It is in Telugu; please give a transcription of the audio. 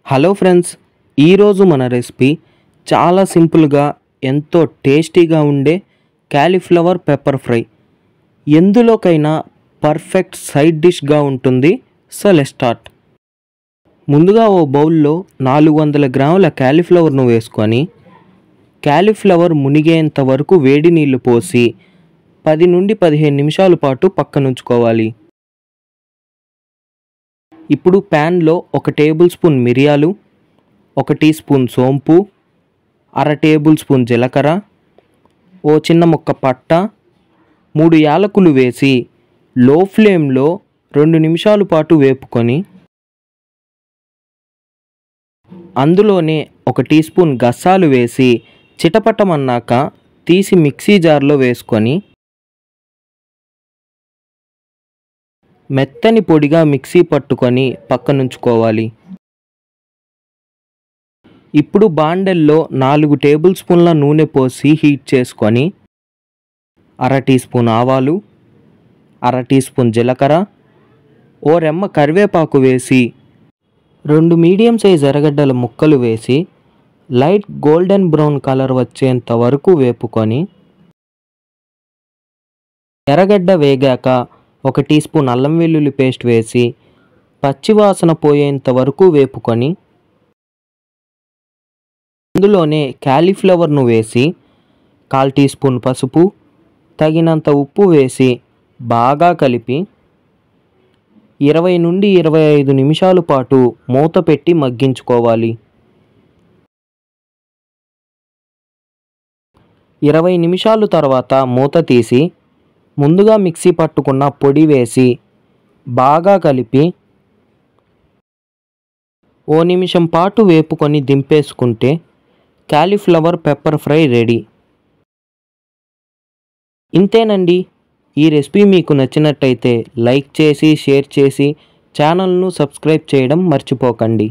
హలో ఫ్రెండ్స్, ఈరోజు మన రెసిపీ చాలా సింపుల్గా ఎంతో టేస్టీగా ఉండే క్యాలీఫ్లవర్ పెప్పర్ ఫ్రై. ఎందులోకైనా పర్ఫెక్ట్ సైడ్ డిష్గా ఉంటుంది. So let's start. ముందుగా ఓ బౌల్లో 400 గ్రాముల క్యాలీఫ్లవర్ను వేసుకొని క్యాలీఫ్లవర్ మునిగేంత వరకు వేడి నీళ్లు పోసి 10 నుండి 15 నిమిషాల పాటు పక్కనుంచుకోవాలి. ఇప్పుడు ప్యాన్లో 1 టేబుల్ స్పూన్ మిరియాలు, 1 టీ స్పూన్ సోంపు, అర టేబుల్ స్పూన్ జీలకర్ర, ఓ చిన్న ముక్క పట్ట, 3 యాలకులు వేసి లో ఫ్లేమ్లో 2 నిమిషాల పాటు వేపుకొని అందులోనే 1 టీ స్పూన్ గసాలు వేసి చిటపటమన్నాక తీసి మిక్సీ జార్లో వేసుకొని మెత్తని పొడిగా మిక్సీ పట్టుకొని పక్కనుంచుకోవాలి. ఇప్పుడు బాండెల్లో 4 టేబుల్ స్పూన్ల నూనె పోసి హీట్ చేసుకొని అర టీ స్పూన్ ఆవాలు, అర టీ స్పూన్ జీలకర్ర, ఓ రెమ్మ కరివేపాకు వేసి 2 మీడియం సైజ్ ఎర్రగడ్డల ముక్కలు వేసి లైట్ గోల్డెన్ బ్రౌన్ కలర్ వచ్చేంత వరకు వేపుకొని ఎర్రగడ్డ వేగాక 1 టీ స్పూన్ అల్లం వెల్లుల్లి పేస్ట్ వేసి పచ్చివాసన పోయేంత వరకు వేపుకొని అందులోనే క్యాలీఫ్లవర్ను వేసి 1/4 టీ స్పూన్ పసుపు, తగినంత ఉప్పు వేసి బాగా కలిపి 20 నుండి 25 నిమిషాల పాటు మూత పెట్టి మగ్గించుకోవాలి. 20 నిమిషాల తర్వాత మూత తీసి ముందుగా మిక్సీ పట్టుకున్న పొడి వేసి బాగా కలిపి ఓ నిమిషం పాటు వేపుకొని దింపేసుకుంటే క్యాలీఫ్లవర్ పెప్పర్ ఫ్రై రెడీ. ఇంతేనండి. ఈ రెసిపీ మీకు నచ్చినట్టయితే లైక్ చేసి షేర్ చేసి ఛానల్ను సబ్స్క్రైబ్ చేయడం మర్చిపోకండి.